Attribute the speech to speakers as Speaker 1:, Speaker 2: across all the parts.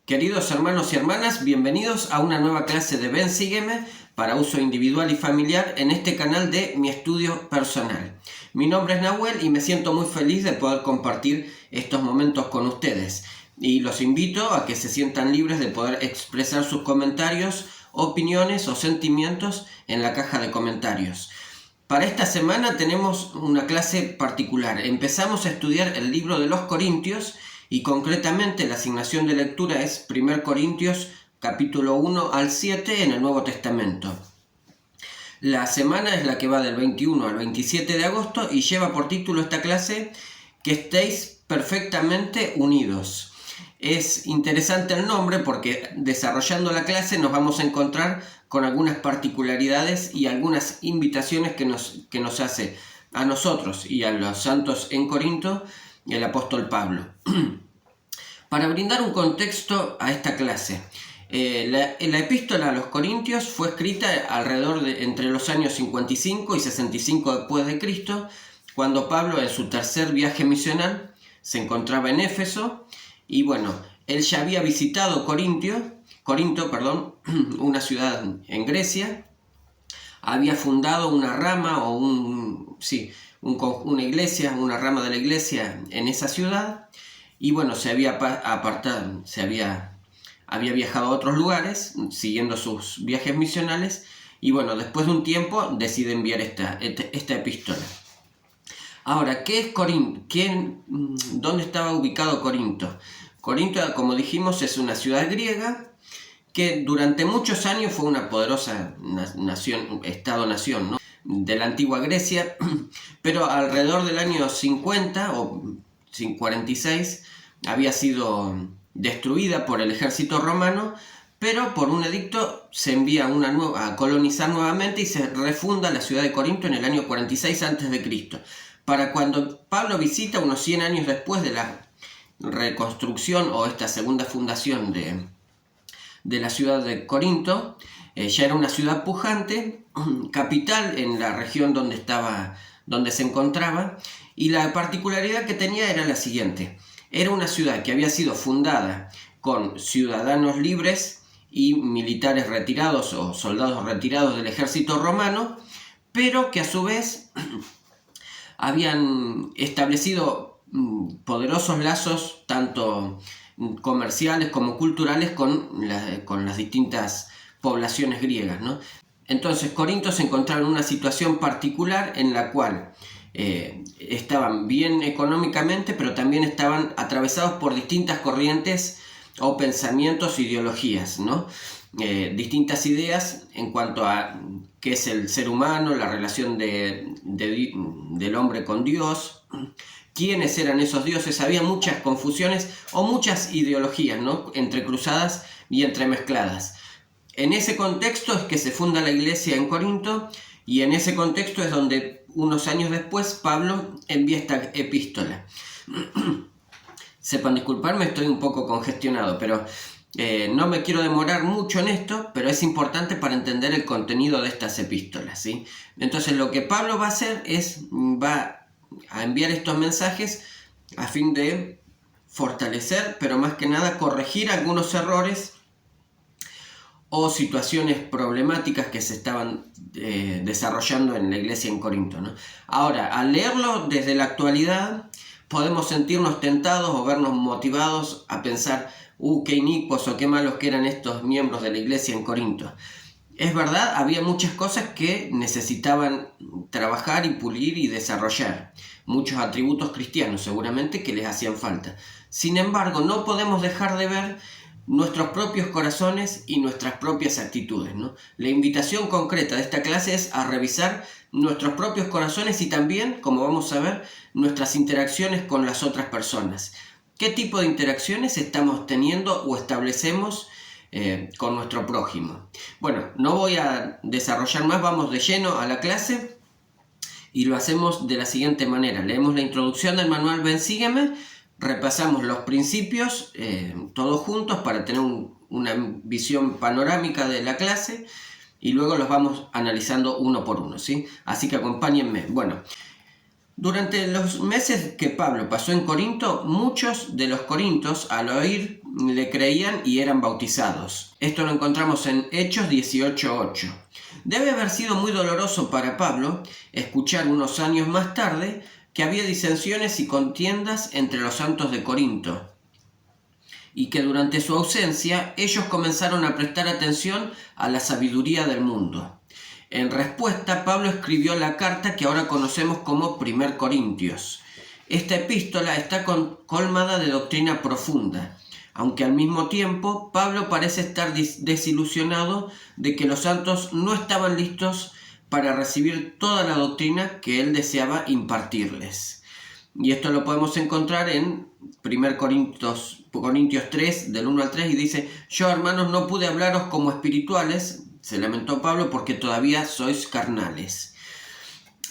Speaker 1: Queridos hermanos y hermanas, bienvenidos a una nueva clase de Ven, Sígueme para uso individual y familiar en este canal de Mi Estudio Personal. Mi nombre es Nahuel y me siento muy feliz de poder compartir estos momentos con ustedes. Y los invito a que se sientan libres de poder expresar sus comentarios, opiniones o sentimientos en la caja de comentarios. Para esta semana tenemos una clase particular. Empezamos a estudiar el libro de los Corintios y concretamente la asignación de lectura es 1 Corintios capítulo 1 al 7 en el Nuevo Testamento. La semana es la que va del 21 al 27 de agosto y lleva por título esta clase que estéis perfectamente unidos. Es interesante el nombre porque desarrollando la clase nos vamos a encontrar con algunas particularidades y algunas invitaciones que nos hace a nosotros y a los santos en Corinto el apóstol Pablo. Para brindar un contexto a esta clase, la epístola a los Corintios fue escrita alrededor de entre los años 55 y 65 después de Cristo, cuando Pablo en su tercer viaje misional se encontraba en Éfeso y él ya había visitado Corinto, una ciudad en Grecia, había fundado una rama una iglesia, una rama de la iglesia en esa ciudad y se había apartado, había viajado a otros lugares siguiendo sus viajes misionales y después de un tiempo decide enviar esta epístola. Ahora, ¿qué es Corinto? ¿Dónde estaba ubicado Corinto? Corinto, como dijimos, es una ciudad griega que durante muchos años fue una poderosa estado-nación, ¿no?, de la antigua Grecia, pero alrededor del año 50 o 46 había sido destruida por el ejército romano, pero por un edicto se envía a colonizar nuevamente y se refunda la ciudad de Corinto en el año 46 a.C. Para cuando Pablo visita, unos 100 años después de la reconstrucción o esta segunda fundación de la ciudad de Corinto, ya era una ciudad pujante, capital en la región donde se encontraba, y la particularidad que tenía era la siguiente: era una ciudad que había sido fundada con ciudadanos libres y militares retirados o soldados retirados del ejército romano, pero que a su vez habían establecido poderosos lazos tanto comerciales como culturales con las distintas poblaciones griegas, ¿no? Entonces Corinto se encontraba en una situación particular en la cual estaban bien económicamente, pero también estaban atravesados por distintas corrientes o pensamientos, ideologías, ¿no? Distintas ideas en cuanto a qué es el ser humano, la relación del hombre con Dios, quiénes eran esos dioses. Había muchas confusiones o muchas ideologías, ¿no?, entrecruzadas y entremezcladas. En ese contexto es que se funda la iglesia en Corinto y en ese contexto es donde unos años después Pablo envía esta epístola. Sepan disculparme, estoy un poco congestionado, pero no me quiero demorar mucho en esto, pero es importante para entender el contenido de estas epístolas, ¿sí? Entonces lo que Pablo va a hacer va a enviar estos mensajes a fin de fortalecer, pero más que nada corregir algunos errores o situaciones problemáticas que se estaban desarrollando en la iglesia en Corinto, ¿no? Ahora, al leerlo desde la actualidad, podemos sentirnos tentados o vernos motivados a pensar, qué inicuos o qué malos que eran estos miembros de la iglesia en Corinto. Es verdad, había muchas cosas que necesitaban trabajar y pulir y desarrollar, muchos atributos cristianos seguramente que les hacían falta. Sin embargo, no podemos dejar de ver nuestros propios corazones y nuestras propias actitudes, ¿no? La invitación concreta de esta clase es a revisar nuestros propios corazones y también, como vamos a ver, nuestras interacciones con las otras personas. ¿Qué tipo de interacciones estamos teniendo o establecemos con nuestro prójimo? No voy a desarrollar más, vamos de lleno a la clase y lo hacemos de la siguiente manera. Leemos la introducción del manual Ven, Sígueme, repasamos los principios todos juntos para tener una visión panorámica de la clase y luego los vamos analizando uno por uno, ¿sí? Así que acompáñenme. Durante los meses que Pablo pasó en Corinto, muchos de los corintios, al oír le creían y eran bautizados. Esto lo encontramos en Hechos 18:8. Debe haber sido muy doloroso para Pablo escuchar unos años más tarde que había disensiones y contiendas entre los santos de Corinto, y que durante su ausencia ellos comenzaron a prestar atención a la sabiduría del mundo. En respuesta, Pablo escribió la carta que ahora conocemos como 1 Corintios. Esta epístola está colmada de doctrina profunda, aunque al mismo tiempo Pablo parece estar desilusionado de que los santos no estaban listos para recibir toda la doctrina que él deseaba impartirles. Y esto lo podemos encontrar en 1 Corintios 3, del 1 al 3, y dice: yo, hermanos, no pude hablaros como espirituales, se lamentó Pablo, porque todavía sois carnales.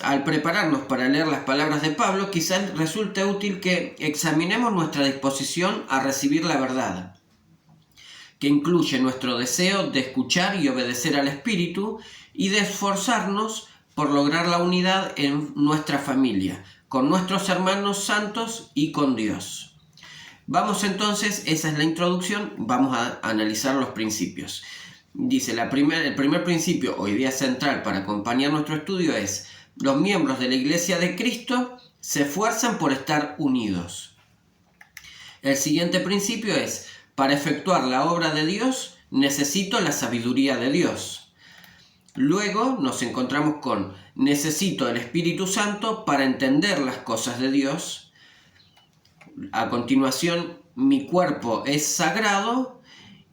Speaker 1: Al prepararnos para leer las palabras de Pablo, quizás resulte útil que examinemos nuestra disposición a recibir la verdad, que incluye nuestro deseo de escuchar y obedecer al Espíritu y de esforzarnos por lograr la unidad en nuestra familia, con nuestros hermanos santos y con Dios. Vamos entonces, esa es la introducción, vamos a analizar los principios. Dice, el primer principio, hoy día central para acompañar nuestro estudio, es: los miembros de la Iglesia de Cristo se esfuerzan por estar unidos. El siguiente principio es: para efectuar la obra de Dios necesito la sabiduría de Dios. Luego nos encontramos con: necesito el Espíritu Santo para entender las cosas de Dios. A continuación, mi cuerpo es sagrado.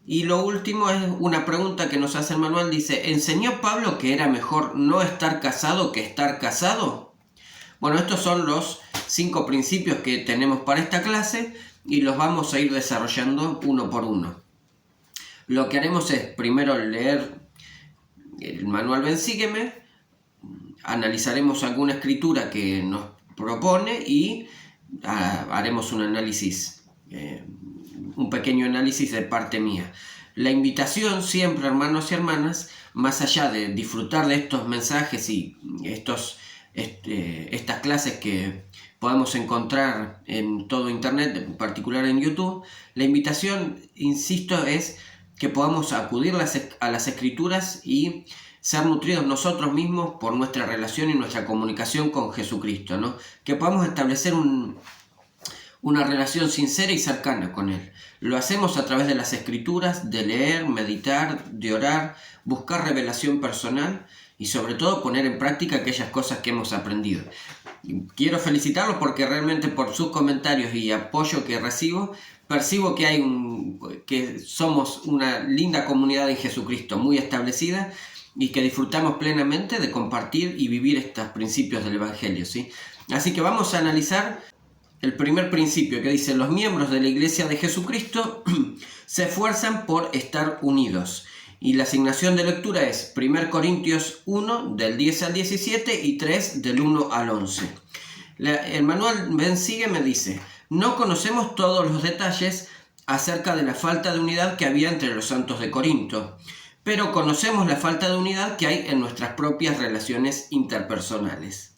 Speaker 1: Y lo último es una pregunta que nos hace el manual. Dice: ¿enseñó Pablo que era mejor no estar casado que estar casado? Bueno, estos son los 5 principios que tenemos para esta clase y los vamos a ir desarrollando uno por uno. Lo que haremos es primero leer el manual Ven Sígueme, analizaremos alguna escritura que nos propone y haremos un análisis, un pequeño análisis de parte mía. La invitación siempre, hermanos y hermanas, más allá de disfrutar de estos mensajes y estas clases que podemos encontrar en todo internet, en particular en YouTube, la invitación, insisto, es que podamos acudir a las escrituras y ser nutridos nosotros mismos por nuestra relación y nuestra comunicación con Jesucristo, ¿no? Que podamos establecer una relación sincera y cercana con Él. Lo hacemos a través de las escrituras, de leer, meditar, de orar, buscar revelación personal y sobre todo poner en práctica aquellas cosas que hemos aprendido. Quiero felicitarlos porque realmente por sus comentarios y apoyo que recibo, percibo que somos una linda comunidad en Jesucristo, muy establecida, y que disfrutamos plenamente de compartir y vivir estos principios del Evangelio, ¿sí? Así que vamos a analizar el primer principio, que dice: los miembros de la Iglesia de Jesucristo se esfuerzan por estar unidos. Y la asignación de lectura es 1 Corintios 1, del 10 al 17 y 3, del 1 al 11. El manual Ven Sígueme dice: no conocemos todos los detalles acerca de la falta de unidad que había entre los santos de Corinto, pero conocemos la falta de unidad que hay en nuestras propias relaciones interpersonales.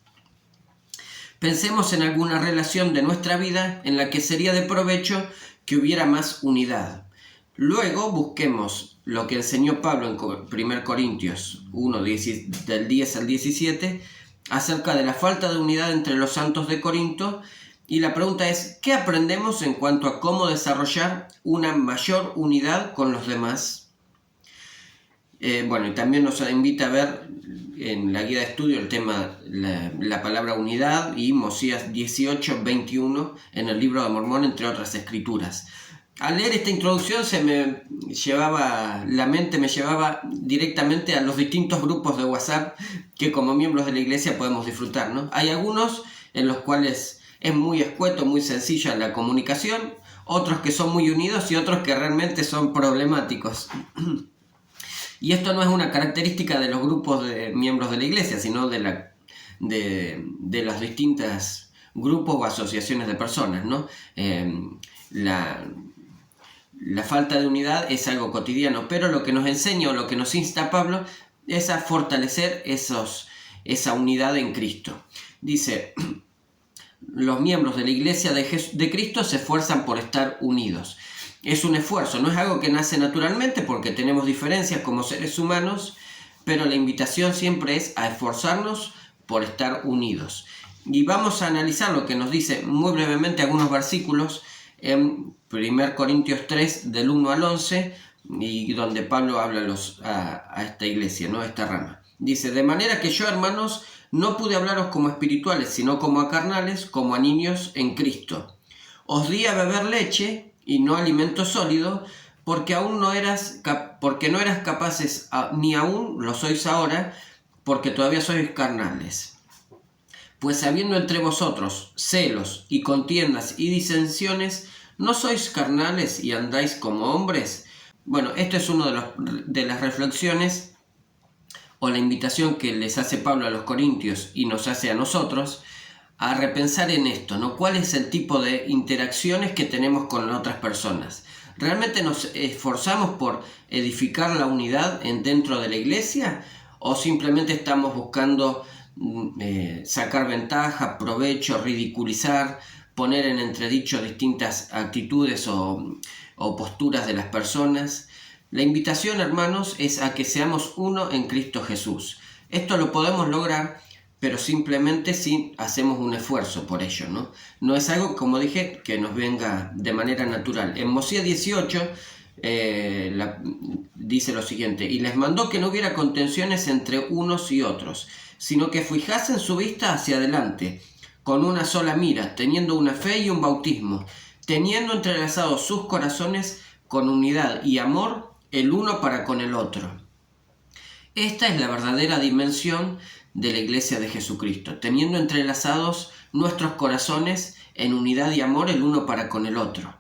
Speaker 1: Pensemos en alguna relación de nuestra vida en la que sería de provecho que hubiera más unidad. Luego busquemos lo que enseñó Pablo en 1 Corintios 1, del 10 al 17, acerca de la falta de unidad entre los santos de Corinto, y la pregunta es: ¿qué aprendemos en cuanto a cómo desarrollar una mayor unidad con los demás? Y también nos invita a ver en la guía de estudio el tema, la palabra unidad, y Mosías 18, 21 en el Libro de Mormón, entre otras escrituras. Al leer esta introducción la mente me llevaba directamente a los distintos grupos de WhatsApp que como miembros de la iglesia podemos disfrutar, ¿no? Hay algunos en los cuales es muy escueto, muy sencilla la comunicación, otros que son muy unidos y otros que realmente son problemáticos. Y esto no es una característica de los grupos de miembros de la iglesia, sino de las distintas grupos o asociaciones de personas, ¿no? La falta de unidad es algo cotidiano, pero lo que nos enseña o lo que nos insta Pablo es a fortalecer esa unidad en Cristo. Dice: los miembros de la iglesia de Cristo se esfuerzan por estar unidos. Es un esfuerzo, no es algo que nace naturalmente porque tenemos diferencias como seres humanos, pero la invitación siempre es a esforzarnos por estar unidos. Y vamos a analizar lo que nos dice muy brevemente algunos versículos en 1 Corintios 3 del 1 al 11, y donde Pablo habla a esta iglesia, ¿no? A esta rama. Dice: de manera que yo, hermanos, no pude hablaros como espirituales, sino como a carnales, como a niños en Cristo. Os di a beber leche y no alimento sólido, porque no eras capaces, ni aún lo sois ahora, porque todavía sois carnales. Pues habiendo entre vosotros celos y contiendas y disensiones, ¿no sois carnales y andáis como hombres? Bueno, esto es una de las reflexiones o la invitación que les hace Pablo a los corintios y nos hace a nosotros a repensar en esto, ¿no? ¿Cuál es el tipo de interacciones que tenemos con otras personas? ¿Realmente nos esforzamos por edificar la unidad dentro de la iglesia? ¿O simplemente estamos buscando sacar ventaja, provecho, ridiculizar, poner en entredicho distintas actitudes o posturas de las personas? La invitación, hermanos, es a que seamos uno en Cristo Jesús. Esto lo podemos lograr, pero simplemente si hacemos un esfuerzo por ello, ¿no? No es algo, como dije, que nos venga de manera natural. En Mosías 18 dice lo siguiente: y les mandó que no hubiera contenciones entre unos y otros, sino que fijasen su vista hacia adelante, con una sola mira, teniendo una fe y un bautismo, teniendo entrelazados sus corazones con unidad y amor el uno para con el otro. Esta es la verdadera dimensión de la Iglesia de Jesucristo, teniendo entrelazados nuestros corazones en unidad y amor el uno para con el otro.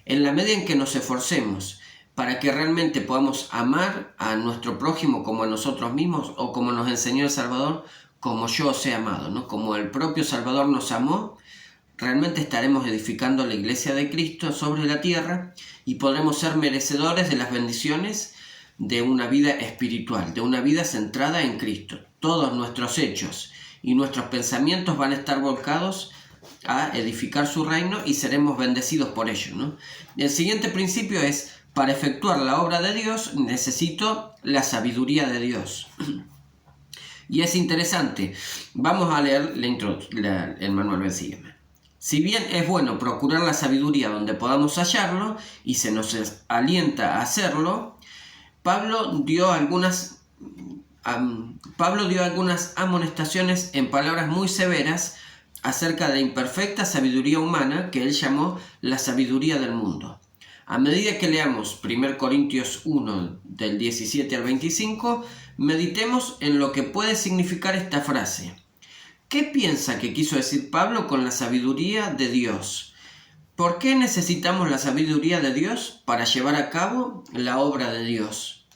Speaker 1: En la medida en que nos esforcemos para que realmente podamos amar a nuestro prójimo como a nosotros mismos, o como nos enseñó el Salvador, como yo os he amado, ¿no? Como el propio Salvador nos amó, realmente estaremos edificando la Iglesia de Cristo sobre la tierra y podremos ser merecedores de las bendiciones de una vida espiritual, de una vida centrada en Cristo. Todos nuestros hechos y nuestros pensamientos van a estar volcados a edificar su reino y seremos bendecidos por ello, ¿no? El siguiente principio es: para efectuar la obra de Dios necesito la sabiduría de Dios. Y es interesante. Vamos a leer el manual, ven, sígueme. Si bien es bueno procurar la sabiduría donde podamos hallarlo y se nos alienta a hacerlo, Pablo dio algunas amonestaciones en palabras muy severas acerca de la imperfecta sabiduría humana que él llamó la sabiduría del mundo. A medida que leamos 1 Corintios 1 del 17 al 25, meditemos en lo que puede significar esta frase. ¿Qué piensa que quiso decir Pablo con la sabiduría de Dios? ¿Por qué necesitamos la sabiduría de Dios para llevar a cabo la obra de Dios?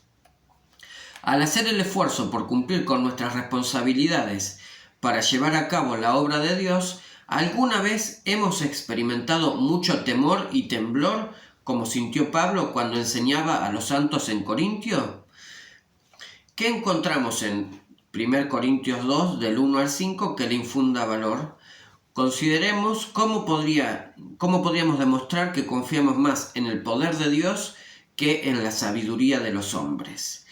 Speaker 1: Al hacer el esfuerzo por cumplir con nuestras responsabilidades para llevar a cabo la obra de Dios, ¿alguna vez hemos experimentado mucho temor y temblor como sintió Pablo cuando enseñaba a los santos en Corintio? ¿Qué encontramos en 1 Corintios 2 del 1 al 5 que le infunda valor? Consideremos cómo podríamos demostrar que confiamos más en el poder de Dios que en la sabiduría de los hombres.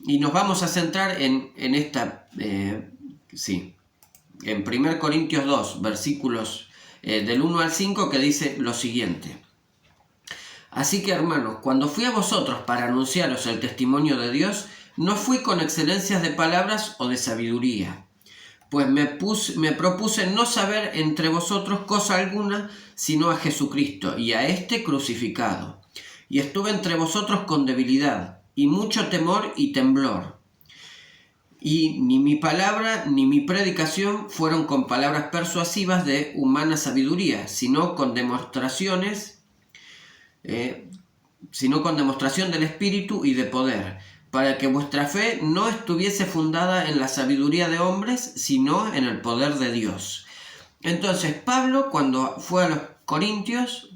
Speaker 1: Y nos vamos a centrar en 1 Corintios 2, versículos del 1 al 5, que dice lo siguiente. Así que, hermanos, cuando fui a vosotros para anunciaros el testimonio de Dios, no fui con excelencias de palabras o de sabiduría, pues me propuse no saber entre vosotros cosa alguna, sino a Jesucristo y a éste crucificado. Y estuve entre vosotros con debilidad, y mucho temor y temblor. Y ni mi palabra ni mi predicación fueron con palabras persuasivas de humana sabiduría, sino con demostración del Espíritu y de poder, para que vuestra fe no estuviese fundada en la sabiduría de hombres, sino en el poder de Dios. Entonces Pablo, cuando fue a los Corintios,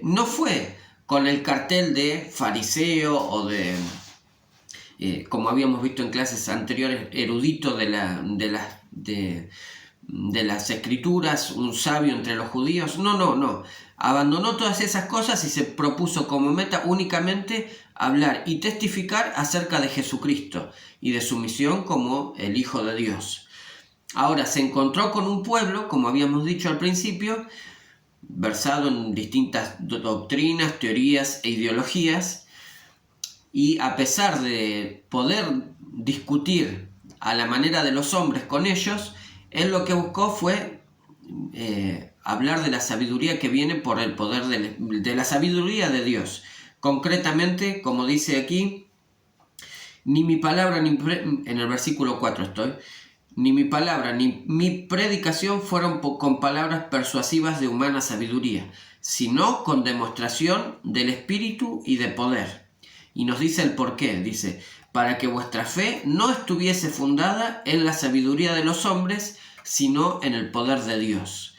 Speaker 1: no fue con el cartel de fariseo o de, como habíamos visto en clases anteriores, erudito de las escrituras, un sabio entre los judíos. No. Abandonó todas esas cosas y se propuso como meta únicamente hablar y testificar acerca de Jesucristo y de su misión como el Hijo de Dios. Ahora se encontró con un pueblo, como habíamos dicho al principio, versado en distintas doctrinas, teorías e ideologías, y a pesar de poder discutir a la manera de los hombres con ellos, él lo que buscó fue hablar de la sabiduría que viene por el poder de la sabiduría de Dios. Concretamente, como dice aquí, ni mi palabra, en el versículo 4 estoy, ni mi palabra ni mi predicación fueron con palabras persuasivas de humana sabiduría, sino con demostración del Espíritu y de poder. Y nos dice el porqué, dice, para que vuestra fe no estuviese fundada en la sabiduría de los hombres, sino en el poder de Dios.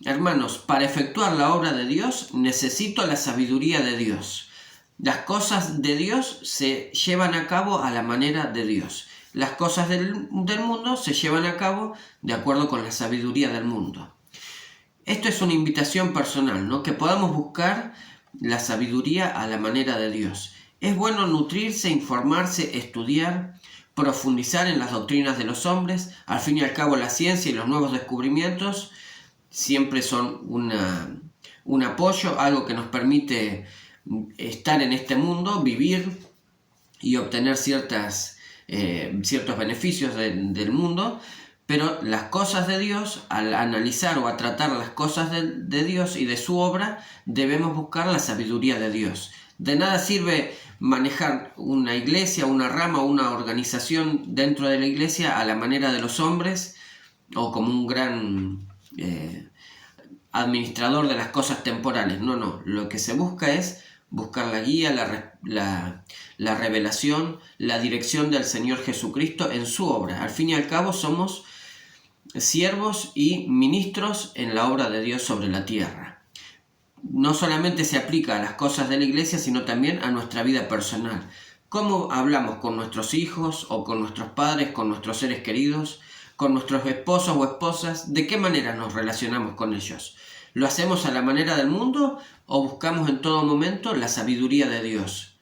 Speaker 1: Hermanos, para efectuar la obra de Dios necesito la sabiduría de Dios. Las cosas de Dios se llevan a cabo a la manera de Dios. Las cosas del mundo se llevan a cabo de acuerdo con la sabiduría del mundo. Esto es una invitación personal, ¿no? Que podamos buscar la sabiduría a la manera de Dios. Es bueno nutrirse, informarse, estudiar, profundizar en las doctrinas de los hombres. Al fin y al cabo, la ciencia y los nuevos descubrimientos siempre son un apoyo, algo que nos permite estar en este mundo, vivir y obtener ciertos beneficios del mundo. Pero las cosas de Dios, al analizar o a tratar las cosas de Dios y de su obra, debemos buscar la sabiduría de Dios. De nada sirve manejar una iglesia, una rama o una organización dentro de la iglesia a la manera de los hombres o como un gran administrador de las cosas temporales. No, lo que se busca es buscar la guía, la revelación, la dirección del Señor Jesucristo en su obra. Al fin y al cabo somos siervos y ministros en la obra de Dios sobre la tierra. No solamente se aplica a las cosas de la iglesia, sino también a nuestra vida personal. ¿Cómo hablamos con nuestros hijos o con nuestros padres, con nuestros seres queridos, con nuestros esposos o esposas? ¿De qué manera nos relacionamos con ellos? ¿Lo hacemos a la manera del mundo o buscamos en todo momento la sabiduría de Dios?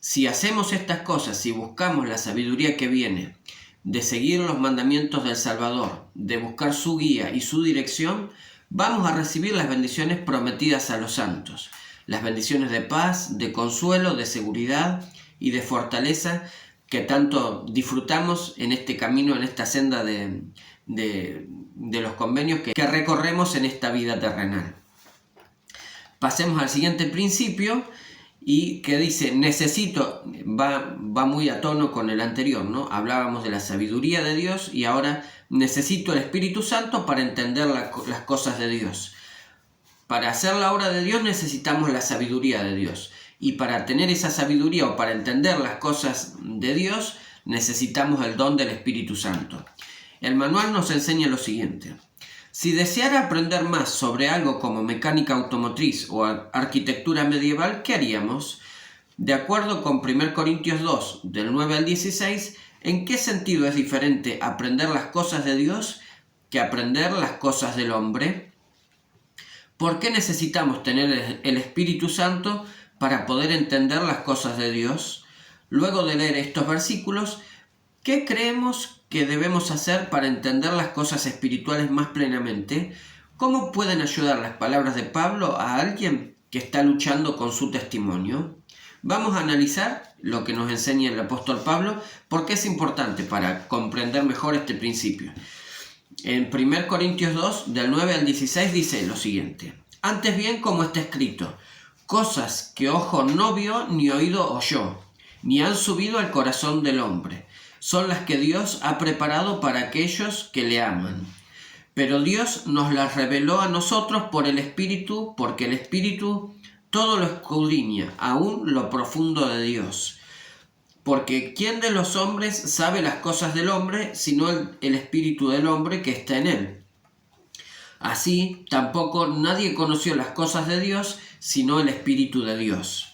Speaker 1: Si hacemos estas cosas, si buscamos la sabiduría que viene de seguir los mandamientos del Salvador, de buscar su guía y su dirección, vamos a recibir las bendiciones prometidas a los santos, las bendiciones de paz, de consuelo, de seguridad y de fortaleza que tanto disfrutamos en este camino, en esta senda de los convenios que recorremos en esta vida terrenal. Pasemos al siguiente principio, y que dice, necesito, va muy a tono con el anterior, ¿no? Hablábamos de la sabiduría de Dios y ahora necesito el Espíritu Santo para entender las cosas de Dios. Para hacer la obra de Dios necesitamos la sabiduría de Dios. Y para tener esa sabiduría o para entender las cosas de Dios necesitamos el don del Espíritu Santo. El manual nos enseña lo siguiente. Si deseara aprender más sobre algo como mecánica automotriz o arquitectura medieval, ¿qué haríamos? De acuerdo con 1 Corintios 2, del 9 al 16, ¿en qué sentido es diferente aprender las cosas de Dios que aprender las cosas del hombre? ¿Por qué necesitamos tener el Espíritu Santo para poder entender las cosas de Dios? Luego de leer estos versículos, ¿qué creemos que debemos hacer para entender las cosas espirituales más plenamente? ¿Cómo pueden ayudar las palabras de Pablo a alguien que está luchando con su testimonio? Vamos a analizar lo que nos enseña el apóstol Pablo, porque es importante para comprender mejor este principio. En 1 Corintios 2, del 9 al 16, dice lo siguiente. Antes bien, como está escrito, cosas que ojo no vio ni oído oyó, ni han subido al corazón del hombre, son las que Dios ha preparado para aquellos que le aman. Pero Dios nos las reveló a nosotros por el Espíritu, porque el Espíritu todo lo escudriña, aún lo profundo de Dios. Porque ¿quién de los hombres sabe las cosas del hombre, sino el Espíritu del hombre que está en él? Así, tampoco nadie conoció las cosas de Dios, sino el Espíritu de Dios.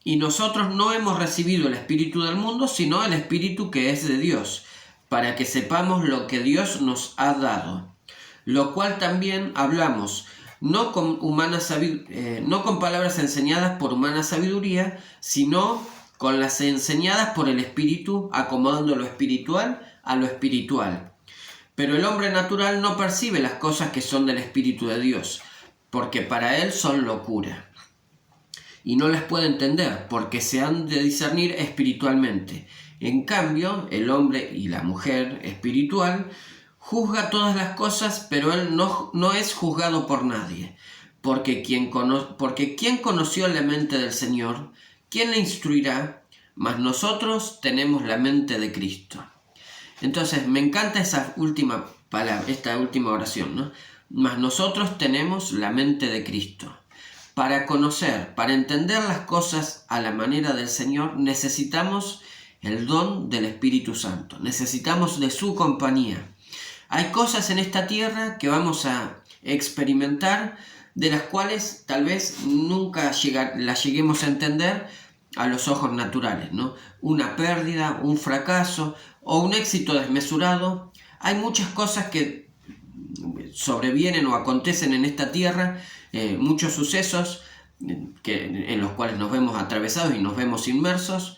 Speaker 1: Y nosotros no hemos recibido el Espíritu del mundo, sino el Espíritu que es de Dios, para que sepamos lo que Dios nos ha dado. Lo cual también hablamos no con palabras enseñadas por humana sabiduría, sino con las enseñadas por el Espíritu, acomodando lo espiritual a lo espiritual. Pero el hombre natural no percibe las cosas que son del Espíritu de Dios, porque para él son locura. Y no las puede entender, porque se han de discernir espiritualmente. En cambio, el hombre y la mujer espiritual juzga todas las cosas, pero él no es juzgado por nadie. Porque ¿quién conoció la mente del Señor? ¿Quién le instruirá? Mas nosotros tenemos la mente de Cristo. Entonces, me encanta esa última palabra, esta última oración, ¿no? Mas nosotros tenemos la mente de Cristo. Para conocer, para entender las cosas a la manera del Señor, necesitamos el don del Espíritu Santo. Necesitamos de su compañía. Hay cosas en esta tierra que vamos a experimentar, de las cuales tal vez nunca las lleguemos a entender a los ojos naturales, ¿no? Una pérdida, un fracaso o un éxito desmesurado. Hay muchas cosas que sobrevienen o acontecen en esta tierra, muchos sucesos en los cuales nos vemos atravesados y nos vemos inmersos,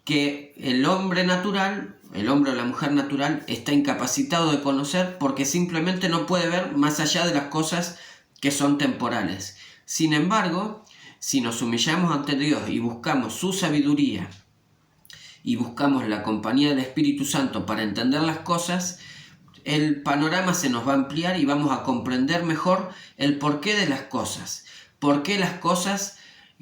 Speaker 1: que el hombre natural, el hombre o la mujer natural, está incapacitado de conocer porque simplemente no puede ver más allá de las cosas que son temporales. Sin embargo, si nos humillamos ante Dios y buscamos su sabiduría y buscamos la compañía del Espíritu Santo para entender las cosas, el panorama se nos va a ampliar y vamos a comprender mejor el porqué de las cosas. Por qué las cosas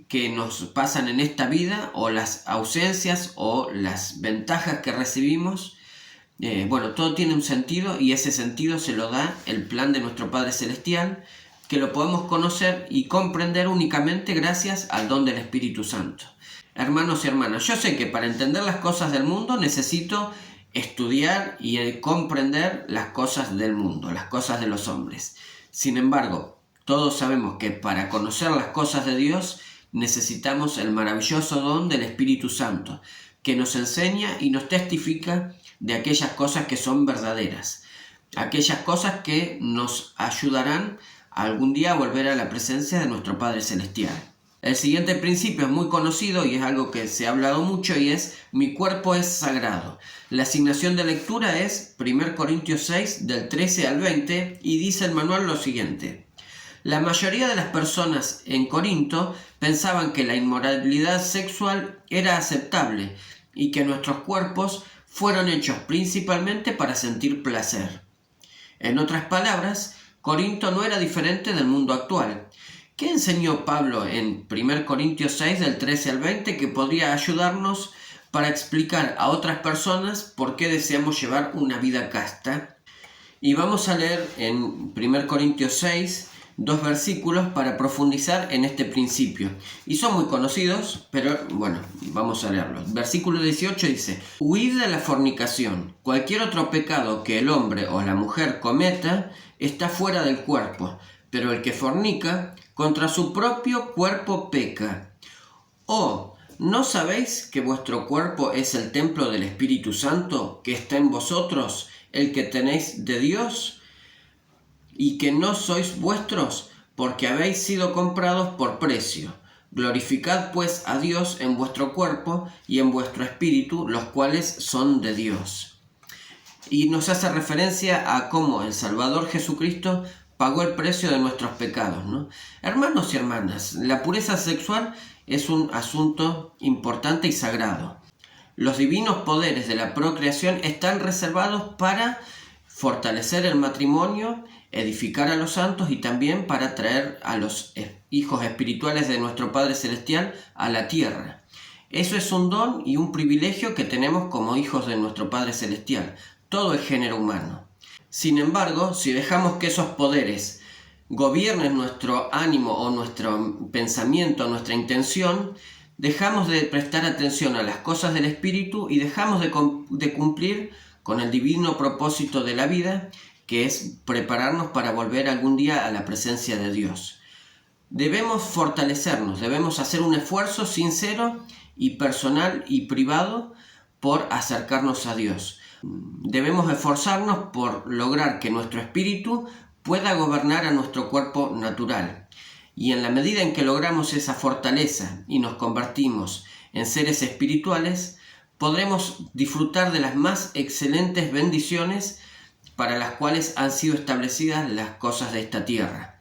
Speaker 1: que nos pasan en esta vida, o las ausencias o las ventajas que recibimos, todo tiene un sentido, y ese sentido se lo da el plan de nuestro Padre Celestial, que lo podemos conocer y comprender únicamente gracias al don del Espíritu Santo. Hermanos y hermanas, yo sé que para entender las cosas del mundo necesito estudiar y comprender las cosas del mundo, las cosas de los hombres. Sin embargo, todos sabemos que para conocer las cosas de Dios necesitamos el maravilloso don del Espíritu Santo, que nos enseña y nos testifica de aquellas cosas que son verdaderas, aquellas cosas que nos ayudarán algún día a volver a la presencia de nuestro Padre Celestial. El siguiente principio es muy conocido y es algo que se ha hablado mucho, y es: mi cuerpo es sagrado. La asignación de lectura es 1 Corintios 6, del 13 al 20, y dice el manual lo siguiente: la mayoría de las personas en Corinto pensaban que la inmoralidad sexual era aceptable y que nuestros cuerpos fueron hechos principalmente para sentir placer. En otras palabras, Corinto no era diferente del mundo actual. ¿Qué enseñó Pablo en 1 Corintios 6, del 13 al 20, que podría ayudarnos para explicar a otras personas por qué deseamos llevar una vida casta? Y vamos a leer en 1 Corintios 6, 2 versículos para profundizar en este principio. Y son muy conocidos, pero bueno, vamos a leerlos. Versículo 18 dice: huid de la fornicación. Cualquier otro pecado que el hombre o la mujer cometa está fuera del cuerpo, pero el que fornica contra su propio cuerpo peca. ¿O no sabéis que vuestro cuerpo es el templo del Espíritu Santo que está en vosotros, el que tenéis de Dios, y que no sois vuestros, porque habéis sido comprados por precio? Glorificad pues a Dios en vuestro cuerpo y en vuestro espíritu, los cuales son de Dios. Y nos hace referencia a cómo el Salvador Jesucristo pagó el precio de nuestros pecados, ¿no? Hermanos y hermanas, la pureza sexual es un asunto importante y sagrado. Los divinos poderes de la procreación están reservados para fortalecer el matrimonio, edificar a los santos y también para traer a los hijos espirituales de nuestro Padre Celestial a la tierra. Eso es un don y un privilegio que tenemos como hijos de nuestro Padre Celestial, todo el género humano. Sin embargo, si dejamos que esos poderes gobiernen nuestro ánimo o nuestro pensamiento, nuestra intención, dejamos de prestar atención a las cosas del Espíritu y dejamos de cumplir con el divino propósito de la vida, que es prepararnos para volver algún día a la presencia de Dios. Debemos fortalecernos, debemos hacer un esfuerzo sincero y personal y privado por acercarnos a Dios. Debemos esforzarnos por lograr que nuestro espíritu pueda gobernar a nuestro cuerpo natural. Y en la medida en que logramos esa fortaleza y nos convertimos en seres espirituales, podremos disfrutar de las más excelentes bendiciones para las cuales han sido establecidas las cosas de esta tierra.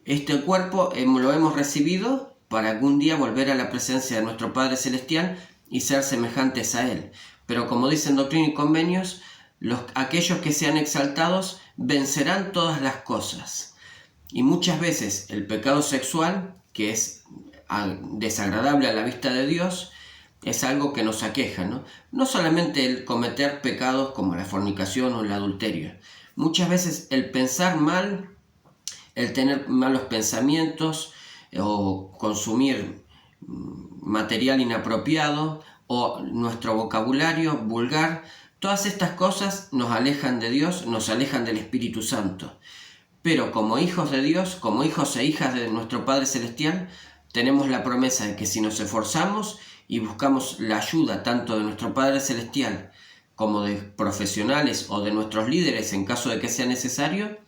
Speaker 1: Este cuerpo lo hemos recibido para algún día volver a la presencia de nuestro Padre Celestial y ser semejantes a Él. Pero como dicen Doctrina y Convenios, aquellos que sean exaltados vencerán todas las cosas. Y muchas veces el pecado sexual, que es desagradable a la vista de Dios, es algo que nos aqueja, ¿no? No solamente el cometer pecados como la fornicación o el adulterio. Muchas veces el pensar mal, el tener malos pensamientos o consumir material inapropiado o nuestro vocabulario vulgar, todas estas cosas nos alejan de Dios, nos alejan del Espíritu Santo. Pero como hijos de Dios, como hijos e hijas de nuestro Padre Celestial, tenemos la promesa de que si nos esforzamos y buscamos la ayuda tanto de nuestro Padre Celestial como de profesionales o de nuestros líderes en caso de que sea necesario,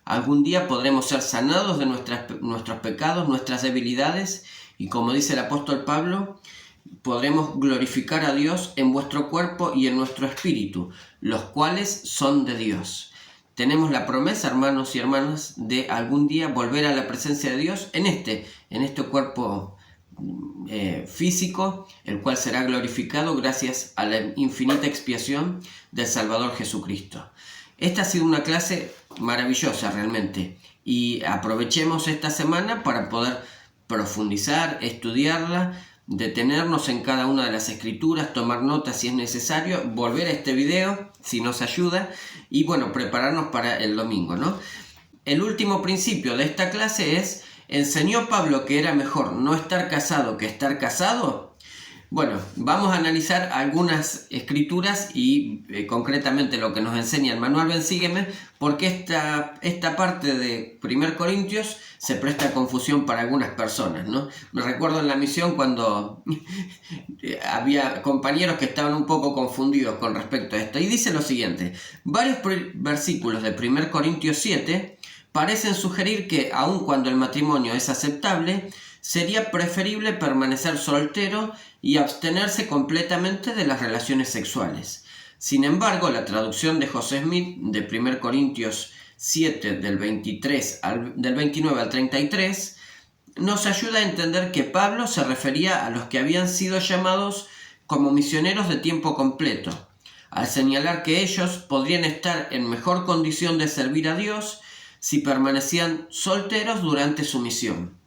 Speaker 1: algún día podremos ser sanados de nuestros pecados, nuestras debilidades, y como dice el apóstol Pablo, podremos glorificar a Dios en vuestro cuerpo y en nuestro espíritu, los cuales son de Dios. Tenemos la promesa, hermanos y hermanas, de algún día volver a la presencia de Dios en este cuerpo físico, el cual será glorificado gracias a la infinita expiación del Salvador Jesucristo. Esta ha sido una clase maravillosa realmente, y aprovechemos esta semana para poder profundizar, estudiarla, detenernos en cada una de las escrituras, tomar notas si es necesario, volver a este video si nos ayuda y bueno, prepararnos para el domingo, ¿no? El último principio de esta clase es: ¿enseñó Pablo que era mejor no estar casado que estar casado? Bueno, vamos a analizar algunas escrituras y concretamente lo que nos enseña el manual Ven Sígueme, porque esta parte de 1 Corintios se presta a confusión para algunas personas, ¿no? Me recuerdo en la misión cuando había compañeros que estaban un poco confundidos con respecto a esto. Y dice lo siguiente: varios versículos de 1 Corintios 7 parecen sugerir que, aun cuando el matrimonio es aceptable, sería preferible permanecer soltero y abstenerse completamente de las relaciones sexuales. Sin embargo, la traducción de José Smith de 1 Corintios 7 del 29 al 33 nos ayuda a entender que Pablo se refería a los que habían sido llamados como misioneros de tiempo completo, al señalar que ellos podrían estar en mejor condición de servir a Dios si permanecían solteros durante su misión.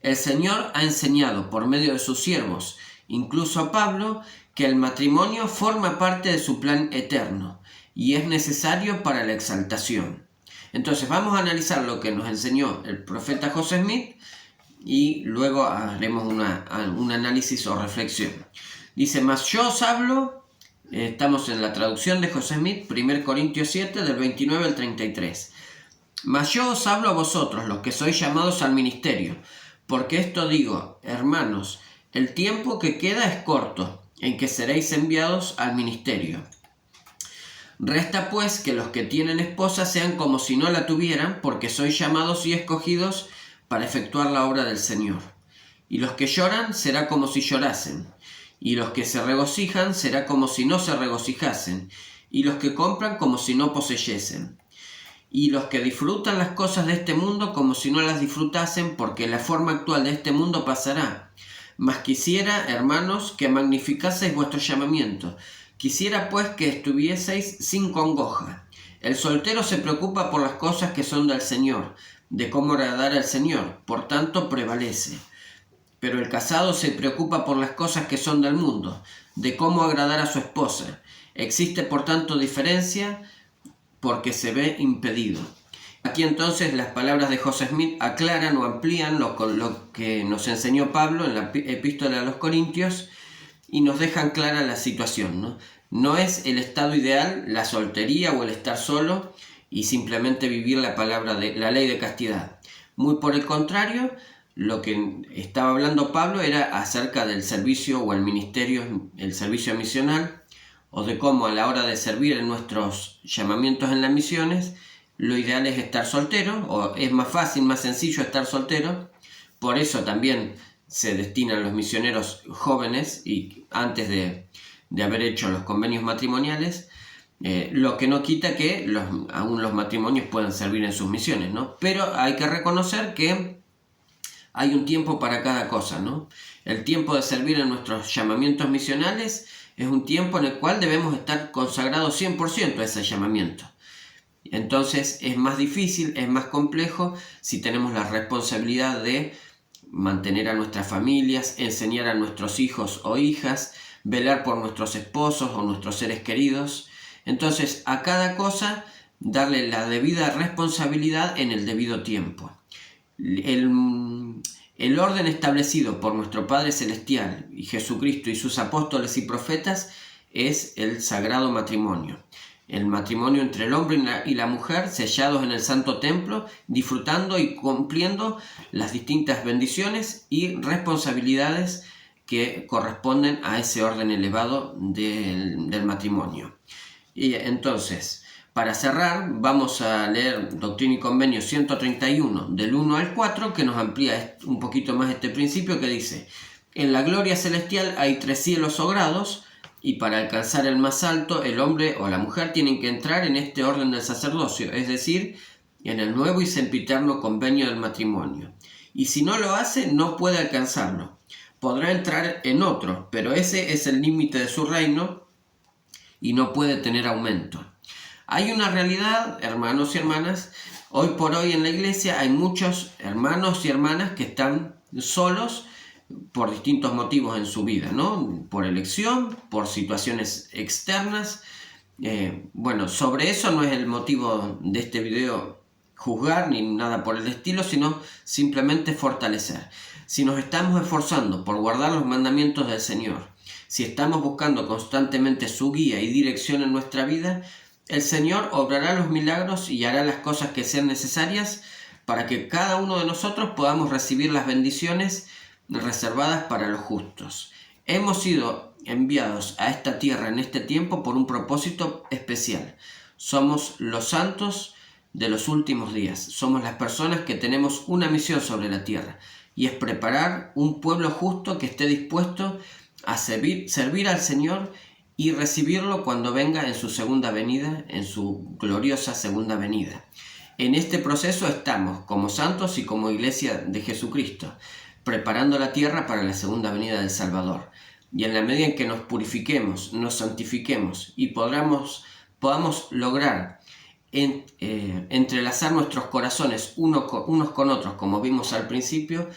Speaker 1: El Señor ha enseñado por medio de sus siervos, incluso a Pablo, que el matrimonio forma parte de su plan eterno y es necesario para la exaltación. Entonces vamos a analizar lo que nos enseñó el profeta José Smith y luego haremos un análisis o reflexión. Dice: mas yo os hablo, estamos en la traducción de José Smith, 1 Corintios 7 del 29 al 33. Mas yo os hablo a vosotros, los que sois llamados al ministerio, porque esto digo, hermanos, el tiempo que queda es corto, en que seréis enviados al ministerio. Resta pues que los que tienen esposa sean como si no la tuvieran, porque sois llamados y escogidos para efectuar la obra del Señor. Y los que lloran será como si llorasen, y los que se regocijan será como si no se regocijasen, y los que compran como si no poseyesen. Y los que disfrutan las cosas de este mundo como si no las disfrutasen, porque la forma actual de este mundo pasará. Mas quisiera, hermanos, que magnificaseis vuestro llamamiento. Quisiera pues que estuvieseis sin congoja. El soltero se preocupa por las cosas que son del Señor, de cómo agradar al Señor, por tanto prevalece. Pero el casado se preocupa por las cosas que son del mundo, de cómo agradar a su esposa. Existe por tanto diferencia, porque se ve impedido. Aquí entonces las palabras de José Smith aclaran o amplían lo que nos enseñó Pablo en la epístola a los Corintios y nos dejan clara la situación, ¿no? No es el estado ideal la soltería o el estar solo y simplemente vivir la ley de castidad. Muy por el contrario, lo que estaba hablando Pablo era acerca del servicio o el ministerio, el servicio misional, o de cómo a la hora de servir en nuestros llamamientos en las misiones, lo ideal es estar soltero, o es más fácil, más sencillo estar soltero. Por eso también se destinan los misioneros jóvenes y antes de haber hecho los convenios matrimoniales, lo que no quita que aún los matrimonios puedan servir en sus misiones, ¿no? Pero hay que reconocer que hay un tiempo para cada cosa, ¿no? El tiempo de servir en nuestros llamamientos misionales es un tiempo en el cual debemos estar consagrados 100% a ese llamamiento. Entonces es más difícil, es más complejo si tenemos la responsabilidad de mantener a nuestras familias, enseñar a nuestros hijos o hijas, velar por nuestros esposos o nuestros seres queridos. Entonces a cada cosa darle la debida responsabilidad en el debido tiempo. El orden establecido por nuestro Padre Celestial y Jesucristo y sus apóstoles y profetas es el sagrado matrimonio. El matrimonio entre el hombre y la mujer, sellados en el santo templo, disfrutando y cumpliendo las distintas bendiciones y responsabilidades que corresponden a ese orden elevado del matrimonio. Y entonces, para cerrar, vamos a leer Doctrina y Convenio 131, del 1 al 4, que nos amplía un poquito más este principio, que dice: en la gloria celestial hay 3 cielos o grados, y para alcanzar el más alto, el hombre o la mujer tienen que entrar en este orden del sacerdocio, es decir, en el nuevo y sempiterno convenio del matrimonio. Y si no lo hace, no puede alcanzarlo. Podrá entrar en otro, pero ese es el límite de su reino y no puede tener aumento. Hay una realidad, hermanos y hermanas, hoy por hoy en la iglesia hay muchos hermanos y hermanas que están solos por distintos motivos en su vida, ¿no? Por elección, por situaciones externas. Bueno, sobre eso no es el motivo de este video juzgar ni nada por el estilo, sino simplemente fortalecer. Si nos estamos esforzando por guardar los mandamientos del Señor, si estamos buscando constantemente su guía y dirección en nuestra vida, el Señor obrará los milagros y hará las cosas que sean necesarias para que cada uno de nosotros podamos recibir las bendiciones reservadas para los justos. Hemos sido enviados a esta tierra en este tiempo por un propósito especial. Somos los santos de los últimos días. Somos las personas que tenemos una misión sobre la tierra, y es preparar un pueblo justo que esté dispuesto a servir al Señor y recibirlo cuando venga en su segunda venida, en su gloriosa segunda venida. En este proceso estamos como santos y como iglesia de Jesucristo, preparando la tierra para la segunda venida del Salvador. Y en la medida en que nos purifiquemos, nos santifiquemos y podamos lograr entrelazar nuestros corazones unos con otros, como vimos al principio,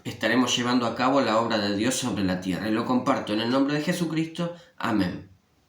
Speaker 1: estaremos llevando a cabo la obra de Dios sobre la tierra. Y lo comparto en el nombre de Jesucristo. Amén.